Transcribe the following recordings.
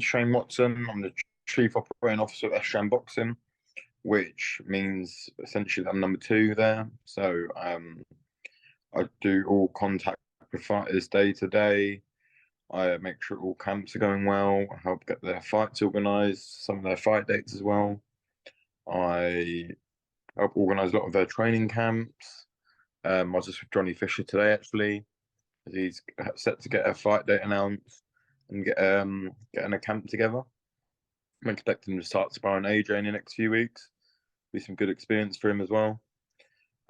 Shane Watson. I'm the Chief Operating Officer of SJAM BOXIN, which means essentially I'm number two there. So I do all contact with fighters day to day. I make sure all camps are going well. I help get their fights organised, some of their fight dates as well. I help organise a lot of their training camps. I was just with Johnny Fisher today actually. He's set to get a fight date announced and getting a camp together. I'm expecting to start sparring AJ in the next few weeks. Be some good experience for him as well.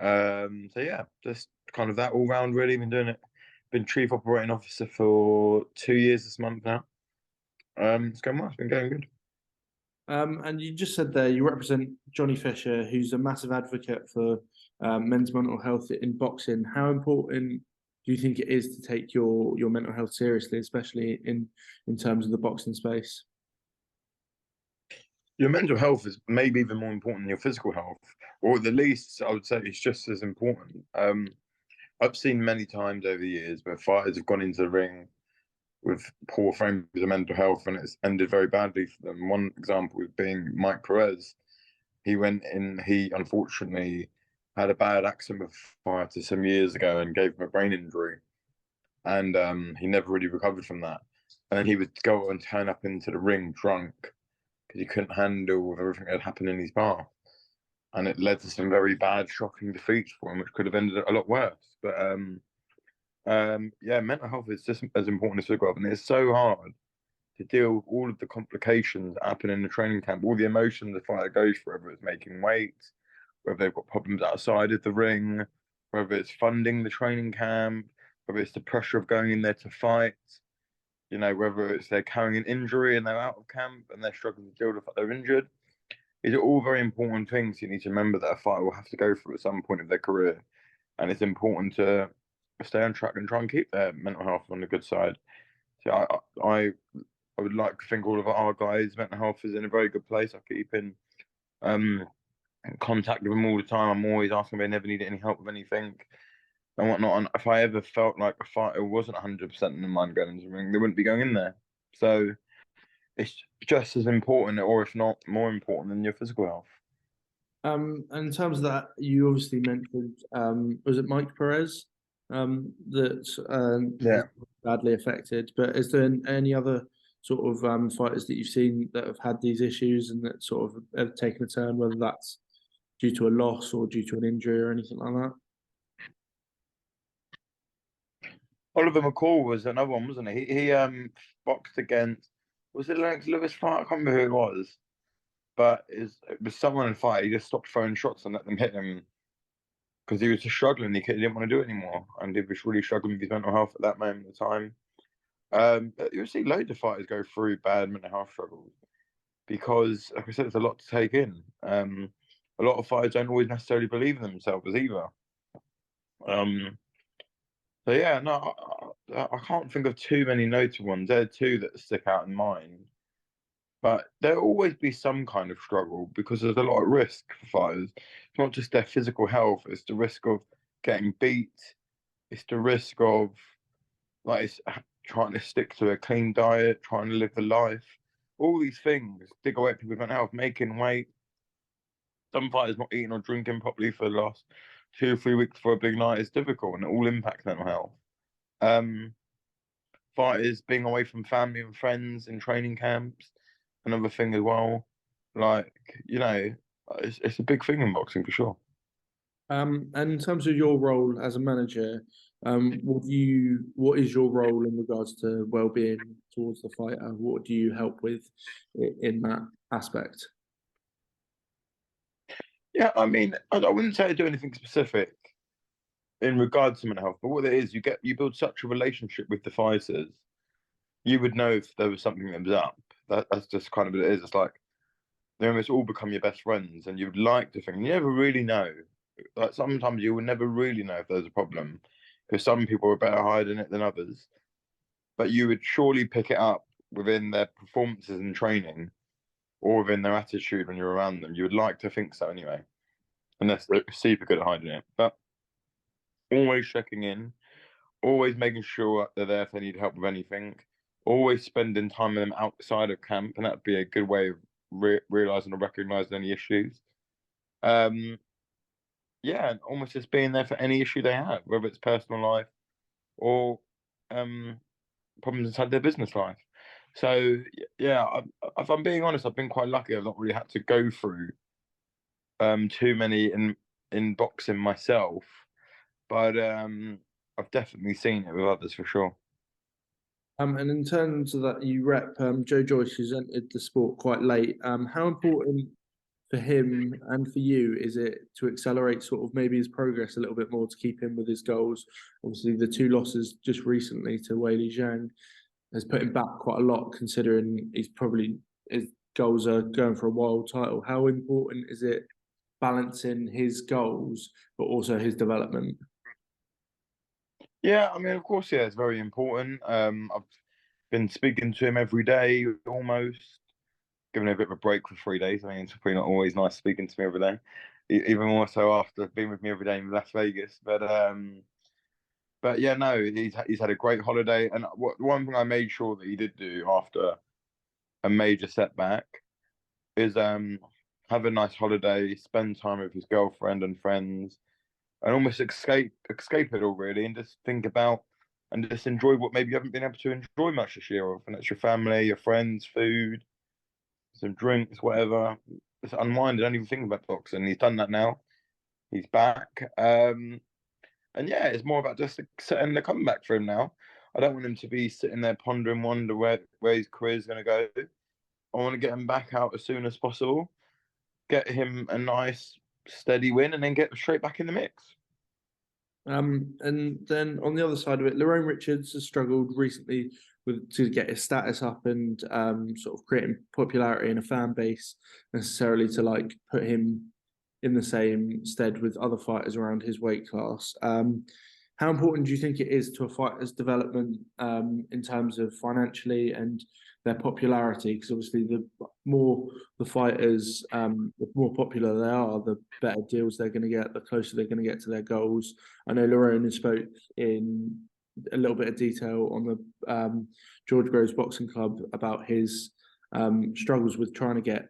So yeah, just kind of that all round really. Been Chief Operating Officer for 2 years this month now. It's going well. It's been going good. And you just said there you represent Johnny Fisher, who's a massive advocate for men's mental health in boxing. How important do you think it is to take your mental health seriously, especially in terms of the boxing space? Your mental health is maybe even more important than your physical health, or at the least, I would say it's just as important. I've seen many times over the years where fighters have gone into the ring with poor frames of mental health and it's ended very badly for them. One example being Mike Perez. He unfortunately had a bad accident with a fighter some years ago and gave him a brain injury. And he never really recovered from that. And then he would go and turn up into the ring drunk because he couldn't handle everything that had happened in his path. And it led to some very bad, shocking defeats for him, which could have ended a lot worse. But yeah, mental health is just as important as physical health, and it's so hard to deal with all of the complications that happen in the training camp, all the emotion the fighter goes through, whether it's making weight, whether they've got problems outside of the ring, whether it's funding the training camp, whether it's the pressure of going in there to fight, whether it's they're carrying an injury and they're out of camp and they're struggling to deal with the fact they're injured. These are all very important things you need to remember that a fighter will have to go through at some point of their career. And it's important to stay on track and try and keep their mental health on the good side. So I would like to think all of our guys' mental health is in a very good place. I keep in contact with them all the time. I'm always asking if they never need any help with anything and whatnot. And if I ever felt like a fighter wasn't 100% in the mind going into the ring, they wouldn't be going in there. So it's just as important, or if not more important, than your physical health. And in terms of that, you obviously mentioned, was it Mike Perez Yeah. badly affected? But is there any other sort of fighters that you've seen that have had these issues and that sort of have taken a turn, whether that's due to a loss or due to an injury or anything like that? Oliver McCall was another one, wasn't he? He boxed against, was it Lennox Lewis fight? I can't remember who it was. But it was someone in the fight. He just stopped throwing shots and let them hit him because he was just struggling. He didn't want to do it anymore. And he was really struggling with his mental health at that moment in time. But you'll see loads of fighters go through bad mental health struggles because, like I said, it's a lot to take in. A lot of fighters don't always necessarily believe in themselves either. So yeah, no, I can't think of too many notable ones. There are two that stick out in mind, but there'll always be some kind of struggle because there's a lot of risk for fighters. It's not just their physical health; it's the risk of getting beat. It's the risk of it's trying to stick to a clean diet, trying to live the life. All these things dig away at people's mental health, making weight. Some fighters not eating or drinking properly for the last 2 or 3 weeks before a big night is difficult, and it all impacts mental health. Fighters being away from family and friends in training camps, another thing as well. It's a big thing in boxing for sure. And in terms of your role as a manager, what is your role in regards to well-being towards the fighter? What do you help with in that aspect? Yeah, I mean, I wouldn't say I do anything specific in regards to mental health, but what it is, you build such a relationship with the fighters, you would know if there was something that was up. That's just kind of what it is. It's like they almost all become your best friends, and you'd like to think you never really know. Like sometimes you will never really know if there's a problem, because some people are better hiding it than others. But you would surely pick it up within their performances and training, or within their attitude when you're around them. You would like to think so anyway, unless they're super good at hiding it. But always checking in, always making sure they're there if they need help with anything. always spending time with them outside of camp, and that'd be a good way of realizing or recognizing any issues. Yeah, and almost just being there for any issue they have, whether it's personal life or um, problems inside their business life. So yeah, if I'm being honest, I've been quite lucky. I've not really had to go through too many in boxing myself, but I've definitely seen it with others for sure. And in terms of that, you rep Joyce, who's entered the sport quite late. How important for him and for you is it to accelerate sort of maybe his progress a little bit more to keep him with his goals? Obviously, the two losses just recently to Weili Zhang has put him back quite a lot, considering his goals are going for a world title. How important is it balancing his goals but also his development? Yeah, I mean, of course, yeah, it's very important. I've been speaking to him every day, almost giving him a bit of a break for 3 days. I mean, it's probably not always nice speaking to me every day, even more so after being with me every day in Las Vegas. But yeah, no, he's had a great holiday, and one thing I made sure that he did do after a major setback is have a nice holiday, spend time with his girlfriend and friends, and almost escape it all really, and just think about and just enjoy what maybe you haven't been able to enjoy much this year, and that's your family, your friends, food, some drinks, whatever. Just unwind. Don't even think about boxing. He's done that now. He's back. And yeah, it's more about just setting the comeback for him now. I don't want him to be sitting there pondering, wonder where his career is going to go. I want to get him back out as soon as possible, get him a nice, steady win, and then get straight back in the mix. And then on the other side of it, Lerrone Richards has struggled recently to get his status up and sort of creating popularity in a fan base necessarily to like put him in the same stead with other fighters around his weight class. How important do you think it is to a fighter's development in terms of financially and their popularity? Because obviously, the more the fighters, the more popular they are, the better deals they're going to get, the closer they're going to get to their goals. I know Lerrone spoke in a little bit of detail on the George Groves Boxing Club about his struggles with trying to get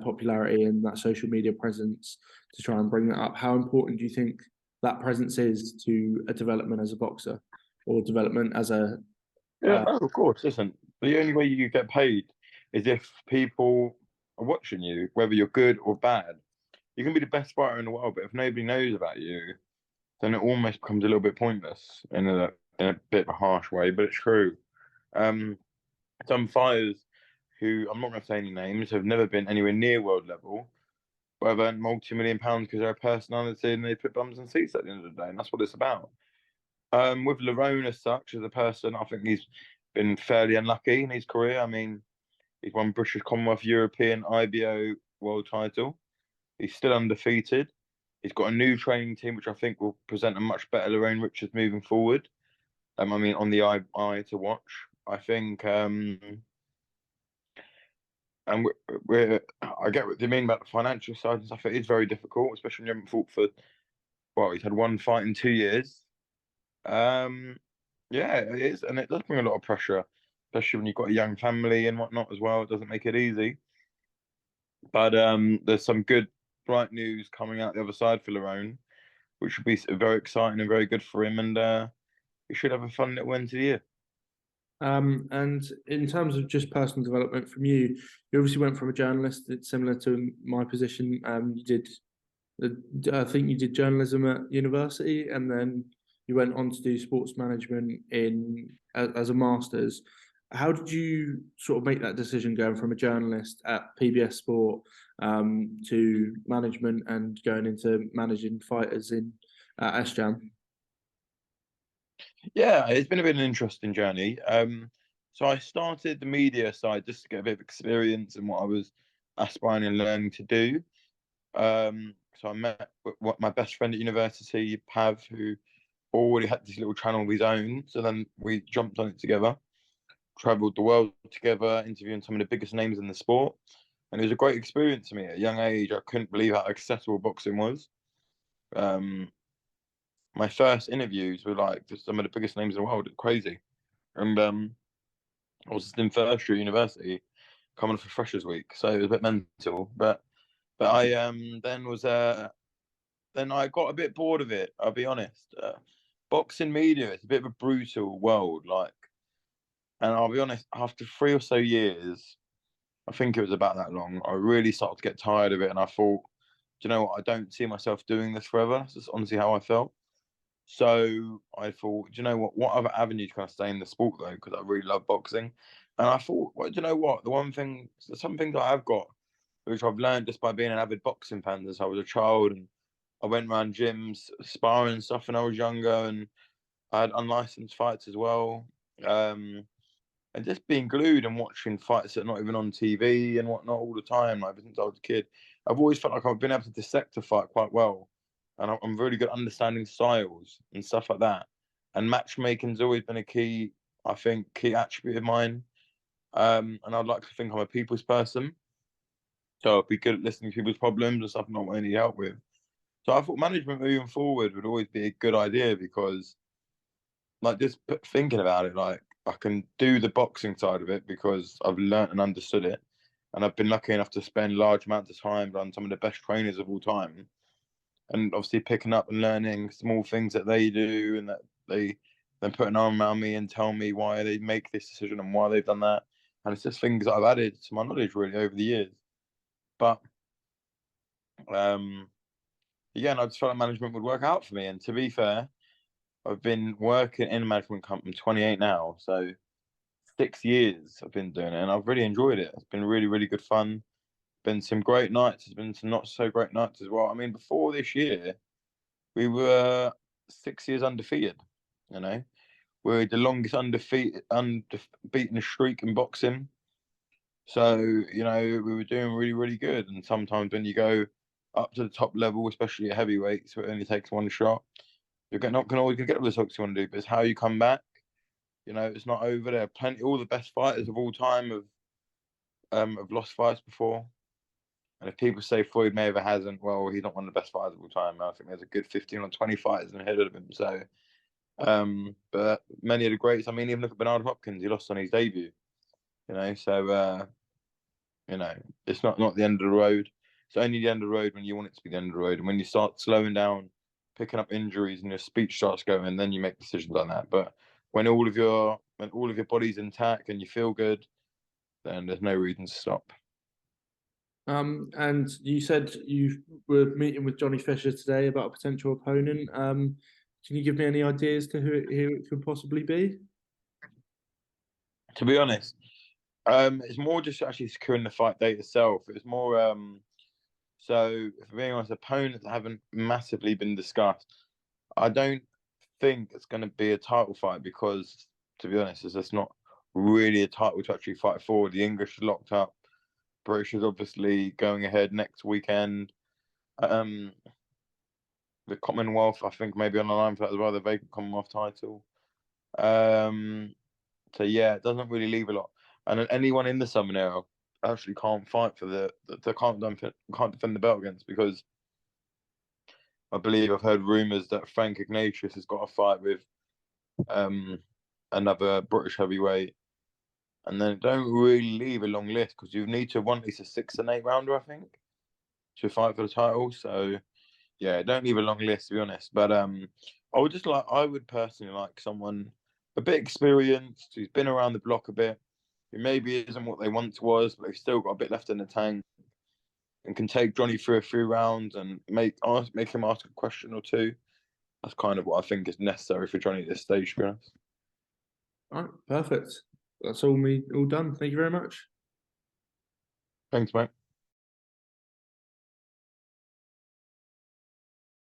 popularity and that social media presence to try and bring that up. How important do you think that presence is to a development as a boxer or development as a Yeah, no, of course. Listen, the only way you get paid is if people are watching you, whether you're good or bad. You can be the best fighter in the world, but if nobody knows about you, then it almost becomes a little bit pointless in a bit of a harsh way, but it's true. Um, some fighters who I'm not going to say any names have never been anywhere near world level, but have earned multi-million pounds because they're a personality and they put bums in seats at the end of the day, and that's what it's about. With Lerrone as such, as a person, I think he's been fairly unlucky in his career. I mean, he's won British, Commonwealth, European, IBO world title. He's still undefeated. He's got a new training team, which I think will present a much better Lerrone Richards moving forward. I mean, on the eye to watch. I think, and I get what you mean about the financial side and stuff. It is very difficult, especially when you haven't fought for, well, he's had one fight in 2 years. Yeah, it is, and it does bring a lot of pressure, especially when you've got a young family and whatnot as well. It doesn't make it easy. But there's some good, bright news coming out the other side for Lerrone, which would be very exciting and very good for him. And he should have a fun little end to the year. And in terms of just personal development from you, you obviously went from a journalist. It's similar to my position. You did, I think you did journalism at university, and then you went on to do sports management as a master's. How did you sort of make that decision going from a journalist at PBS Sport to management and going into managing fighters in SJAM? Yeah, it's been a bit of an interesting journey. So I started the media side just to get a bit of experience in what I was aspiring and learning to do. So I met what my best friend at university, Pav, who already had this little channel of his own. So then we jumped on it together, traveled the world together, interviewing some of the biggest names in the sport. And it was a great experience to me at a young age. I couldn't believe how accessible boxing was. Um, my first interviews were like just some of the biggest names in the world. Crazy. And I was just in first year at university, coming for Freshers Week, so it was a bit mental. But I then I got a bit bored of it. I'll be honest. Boxing media, it's a bit of a brutal world, like, and I'll be honest. After 3 or so years, I think it was about that long, I really started to get tired of it, and I thought, do you know what? I don't see myself doing this forever. That's just honestly how I felt. So I thought, do you know what? What other avenues can I stay in the sport though? Because I really love boxing, and I thought, well, do you know what? The one thing, some things I have got, which I've learned just by being an avid boxing fan since I was a child, and I went around gyms, sparring and stuff when I was younger, and I had unlicensed fights as well. Um, and just being glued and watching fights that are not even on TV and whatnot all the time, like ever since I was a kid, I've always felt like I've been able to dissect a fight quite well, and I'm really good at understanding styles and stuff like that. And matchmaking's always been a key, I think, key attribute of mine. And I'd like to think I'm a people's person, so I'd be good at listening to people's problems and stuff not what I need help with. So I thought management moving forward would always be a good idea because, like, just thinking about it, like, I can do the boxing side of it because I've learnt and understood it, and I've been lucky enough to spend large amounts of time around some of the best trainers of all time, and obviously picking up and learning small things that they do, and that they then put an arm around me and tell me why they make this decision and why they've done that, and it's just things that I've added to my knowledge really over the years. But um, yeah, and I just felt like management would work out for me. And to be fair, I've been working in a management company. I'm 28 now, so 6 years I've been doing it, and I've really enjoyed it. It's been really, really good fun. Been some great nights. There's been some not so great nights as well. I mean, before this year, we were 6 years undefeated. You know, we're the longest unbeaten streak in boxing. So we were doing really, really good. And sometimes when you go up to the top level, especially at heavyweights, where it only takes one shot, you're not going to always get the results you want to do, but it's how you come back. It's not over there. Plenty, all the best fighters of all time have lost fights before. And if people say Floyd Mayweather hasn't, well, he's not one of the best fighters of all time. I think there's a good 15 or 20 fighters ahead of him. So, but many of the greats. I mean, even look at Bernard Hopkins. He lost on his debut. So it's not the end of the road. It's only the end of the road when you want it to be the end of the road. And when you start slowing down, picking up injuries, and your speech starts going, then you make decisions on that. But when all of your body's intact and you feel good, then there's no reason to stop. And you said you were meeting with Johnny Fisher today about a potential opponent. Can you give me any ideas to who it could possibly be? To be honest, it's more just actually securing the fight date itself. It was more so, if I'm being honest, opponents haven't massively been discussed. I don't think it's going to be a title fight because, to be honest, it's just not really a title to actually fight for. The English are locked up. British is obviously going ahead next weekend. The Commonwealth, I think, maybe on the line for that as well, the vacant Commonwealth title. So yeah, it doesn't really leave a lot. And anyone in the Southern era actually can't fight for they can't defend the belt against, because I believe I've heard rumours that Frank Ignatius has got a fight with another British heavyweight, and then it don't really leave a long list because you need to want at least a 6 and 8 rounder, I think, to fight for the title. So yeah, don't leave a long list, to be honest. But I would personally like someone a bit experienced, who's been around the block a bit, who maybe isn't what they once was, but they've still got a bit left in the tank, and can take Johnny through a few rounds and make him ask a question or two. That's kind of what I think is necessary for Johnny at this stage, to be honest. All right, perfect. That's all done. Thank you very much. Thanks, mate.